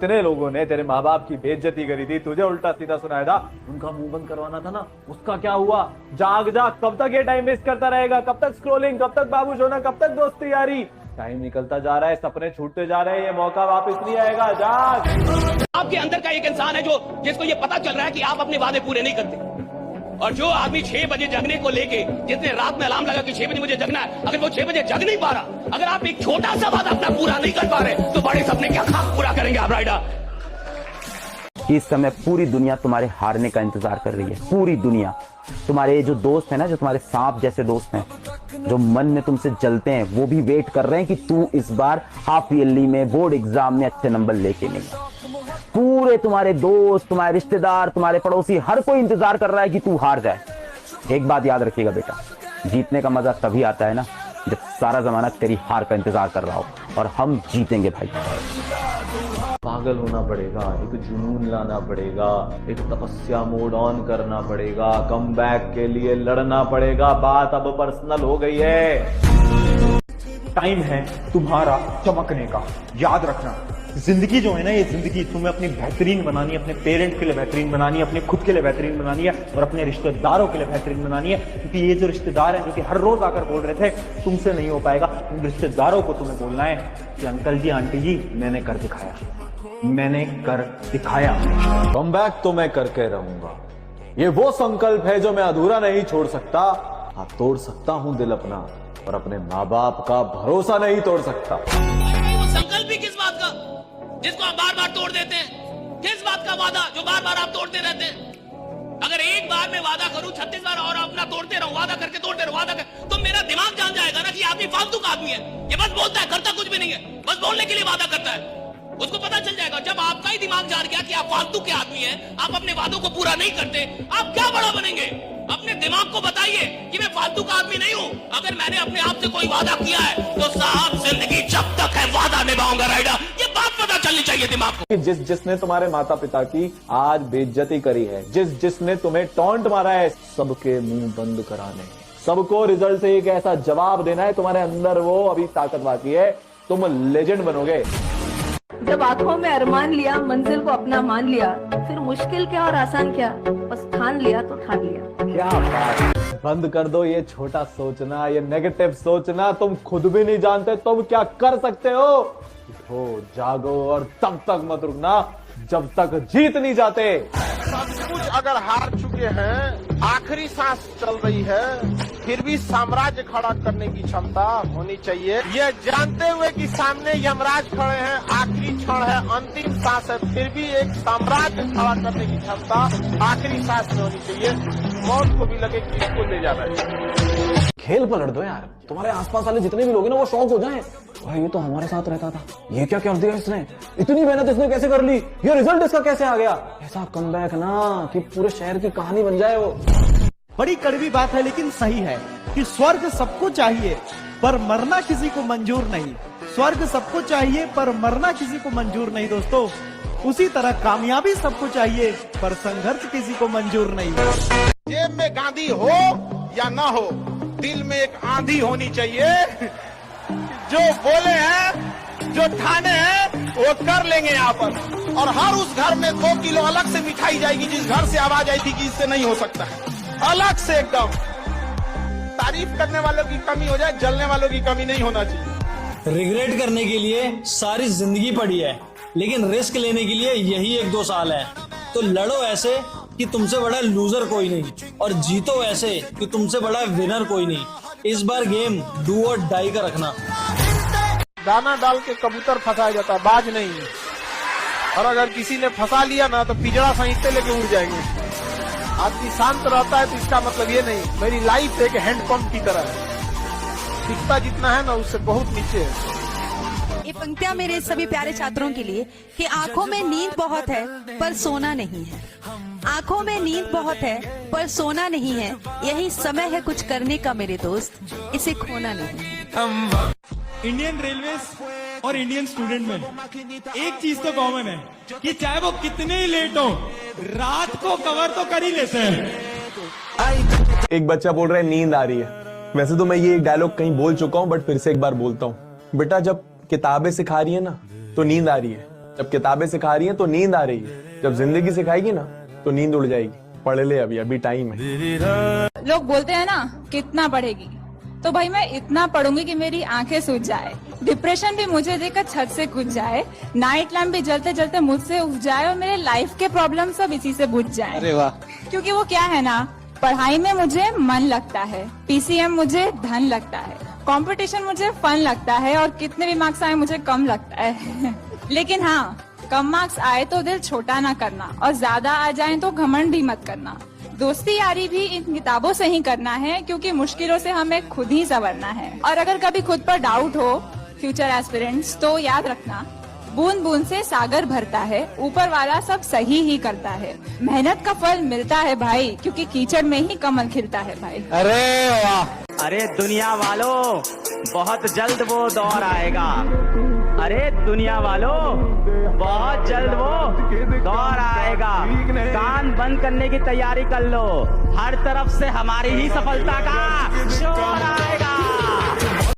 जितने लोगों ने तेरे माँ बाप की बेइज्जती करी थी, तुझे उल्टा सीधा सुनाया था, उनका मुंह बंद करवाना था ना, उसका क्या हुआ? जाग जाग, कब तक ये टाइम वेस्ट करता रहेगा? कब तक स्क्रोलिंग, कब तक बाबू सोना, कब तक दोस्ती यारी? टाइम निकलता जा रहा है, सपने छूटते जा रहे हैं, ये मौका वापस नहीं आएगा। जाग। आपके अंदर का एक इंसान है जो जिसको ये पता चल रहा है कि आप अपने वादे पूरे नहीं करते, और जो आदमी 6 बजे जगने को लेके, जिसने रात में अलार्म लगा कि 6 बजे मुझे जगना है, अगर वो 6 बजे जग नहीं पा रहा, अगर आप एक छोटा सा वादा अपना पूरा नहीं कर पा रहे, तो बड़े सपने क्या खाक पूरा करेंगे आप राइडर? इस समय पूरी दुनिया तुम्हारे हारने का इंतजार कर रही है। पूरी दुनिया, तुम्हारे जो दोस्त है ना, जो तुम्हारे सांप जैसे दोस्त हैं, जो मन में तुमसे जलते हैं, वो भी वेट कर रहे हैं कि तू इस बार हाफ ईयरली में, बोर्ड एग्जाम में अच्छे नंबर लेके नहीं। पूरे तुम्हारे दोस्त, तुम्हारे रिश्तेदार, तुम्हारे पड़ोसी, हर कोई इंतजार कर रहा है कि तू हार जाए। एक बात याद रखिएगा बेटा, जीतने का मजा तभी आता है ना जब सारा जमाना तेरी हार का इंतजार कर रहा हो, और हम जीतेंगे भाई। पागल होना पड़ेगा, एक जुनून लाना पड़ेगा, एक तपस्या मोड ऑन करना पड़ेगा, कमबैक के लिए लड़ना पड़ेगा। बात अब पर्सनल हो गई है। टाइम है तुम्हारा चमकने का। याद रखना, जिंदगी जो है ना, ये जिंदगी तुम्हें अपनी बेहतरीन बनानी है, अपने पेरेंट के लिए बेहतरीन बनानी है, अपने खुद के लिए बेहतरीन बनानी है, और अपने रिश्तेदारों के लिए बेहतरीन बनानी है। क्योंकि ये जो रिश्तेदार हैं, जो कि हर रोज आकर बोल रहे थे तुमसे नहीं हो पाएगा, उन रिश्तेदारों को तुम्हें बोलना है कि अंकल जी, आंटी जी, मैंने कर दिखाया, मैंने कर दिखाया। कमबैक तो मैं करके रहूंगा। ये वो संकल्प है जो मैं अधूरा नहीं छोड़ सकता। हाँ, तोड़ सकता हूं दिल अपना, और अपने माँ बाप का भरोसा नहीं तोड़ सकता। वो संकल्प भी किस बात का जिसको आप बार बार तोड़ देते हैं? किस बात का वादा जो बार बार आप तोड़ते रहते हैं? अगर एक बार मैं वादा करूं 36 बार और अपना तोड़ते रहूं, वादा करके तोड़ते रहूं, वादा कर, तो मेरा दिमाग जान जाएगा ना कि आदमी फालतू का आदमी है, ये बस बोलता है, करता कुछ भी नहीं है, बस बोलने के लिए वादा करता है। उसको पता चल जाएगा जब आपका ही दिमाग जान गया कि आप फालतू के आदमी हैं, आप अपने वादों को पूरा नहीं करते, आप क्या बड़ा बनेंगे? अपने दिमाग को बताइए कि मैं फालतू का आदमी नहीं हूं। अगर मैंने अपने आप से कोई वादा किया है तो साहब जिंदगी जब तक है वादा निभाऊंगा राइडर। ये बात पता चलनी चाहिए दिमाग को। जिसने तुम्हारे माता पिता की आज बेइज्जती करी है, जिसने तुम्हें टॉन्ट मारा है, सबके मुंह बंद कराने, सबको रिजल्ट से एक ऐसा जवाब देना है। तुम्हारे अंदर वो अभी ताकत बाकी है, तुम लेजेंड बनोगे। जब आंखों में अरमान लिया, मंजिल को अपना मान लिया, फिर मुश्किल क्या और आसान क्या, बस ठान लिया तो ठान लिया। क्या बात! बंद कर दो ये छोटा सोचना, ये नेगेटिव सोचना। तुम खुद भी नहीं जानते तुम क्या कर सकते हो। उठो, जागो, और तब तक मत रुकना जब तक जीत नहीं जाते। सब कुछ अगर हार चुके हैं, आखिरी सांस चल रही है, फिर भी साम्राज्य खड़ा करने की क्षमता होनी चाहिए। ये जानते हुए कि सामने यमराज खड़े हैं, आखिरी क्षण है, अंतिम सांस है, फिर भी एक साम्राज्य खड़ा करने की क्षमता आखिरी सांस में होनी चाहिए। मौत को भी लगे कि इसको ले जाना है। खेल पलट दो यार, तुम्हारे आसपास वाले जितने भी लोग हैं ना, वो शौक हो जाएं। भाई ये तो हमारे साथ रहता था, ये क्या कर दिया इसने, इतनी मेहनत इसने कैसे कर ली, ये रिजल्ट इसका कैसे आ गया। ऐसा कमबैक ना कि पूरे शहर की कहानी बन जाए वो। बड़ी कड़वी बात है लेकिन सही है कि स्वर्ग सबको चाहिए पर मरना किसी को मंजूर नहीं। स्वर्ग सबको चाहिए पर मरना किसी को मंजूर नहीं दोस्तों। उसी तरह कामयाबी सबको चाहिए पर संघर्ष किसी को मंजूर नहीं। जेब में गांधी हो या ना हो, दिल में एक आंधी होनी चाहिए। जो बोले हैं, जो ठाने हैं, वो कर लेंगे यहाँ पर। और हर उस घर में 2 किलो अलग से मिठाई जाएगी जिस घर से आवाज आई थी कि इससे नहीं हो सकता है, अलग से एकदम। तारीफ करने वालों की कमी हो जाए, जलने वालों की कमी नहीं होना चाहिए। रिग्रेट करने के लिए सारी जिंदगी पड़ी है, लेकिन रिस्क लेने के लिए यही 1-2 साल है। तो लड़ो ऐसे कि तुमसे बड़ा लूजर कोई नहीं, और जीतो ऐसे कि तुमसे बड़ा विनर कोई नहीं। इस बार गेम डू और डाई का रखना। दाना डाल के कबूतर फंसाया जाता है, बाज नहीं। और अगर किसी ने फंसा लिया ना तो पिजड़ा सहित लेके उड़ जाएंगे। आदमी शांत रहता है तो इसका मतलब ये नहीं मेरी लाइफ एक हैंडपंप की तरह है, दिखता जितना है ना उससे बहुत नीचे है। ये पंक्तियां मेरे सभी प्यारे छात्रों के लिए कि आंखों में नींद बहुत है पर सोना नहीं है। आंखों में नींद बहुत है पर सोना नहीं है, यही समय है कुछ करने का मेरे दोस्त, इसे खोना नहीं है। इंडियन रेलवे और इंडियन स्टूडेंट में एक चीज तो कॉमन है कि चाहे वो कितने ही लेट हो, रात को कवर तो कर ही लेते हैं। एक बच्चा बोल रहा है नींद आ रही है। वैसे तो मैं ये डायलॉग कहीं बोल चुका हूं, बट फिर से एक बार बोलता हूं। बेटा जब किताबें सिखा रही है ना तो नींद आ रही है, जब किताबें सिखा रही हैं तो नींद आ रही है, जब जिंदगी सिखाएगी ना तो नींद उड़ जाएगी। पढ़ ले, अभी अभी टाइम है। लोग बोलते हैं ना कितना पढ़ेगी, तो भाई मैं इतना पढ़ूंगी कि मेरी आंखें सूज जाए, डिप्रेशन भी मुझे देखकर छत से कूद जाए, नाइट लैम्प भी जलते जलते मुझसे उठ जाए और मेरे लाइफ के प्रॉब्लम सब इसी से बुझ जाए। अरे वाह। क्योंकि वो क्या है ना, पढ़ाई में मुझे मन लगता है, पीसीएम मुझे धन लगता है, कंपटीशन मुझे फन लगता है और कितने भी मार्क्स आए मुझे कम लगता है। लेकिन हाँ, कम मार्क्स आए तो दिल छोटा ना करना और ज्यादा आ जाए तो घमंड भी मत करना। दोस्ती यारी भी इन किताबों से ही करना है, क्योंकि मुश्किलों से हमें खुद ही संवरना है। और अगर कभी खुद पर डाउट हो फ्यूचर एस्पिरेंट्स, तो याद रखना, बूंद बूंद से सागर भरता है, ऊपर वाला सब सही ही करता है। मेहनत का फल मिलता है भाई, क्योंकि कीचड़ में ही कमल खिलता है भाई। अरे वाह। अरे दुनिया वालों, बहुत जल्द वो दौर आएगा। अरे दुनिया वालों, बहुत जल्द वो दौर आएगा। कान बंद करने की तैयारी कर लो, हर तरफ से हमारी ही सफलता का शोर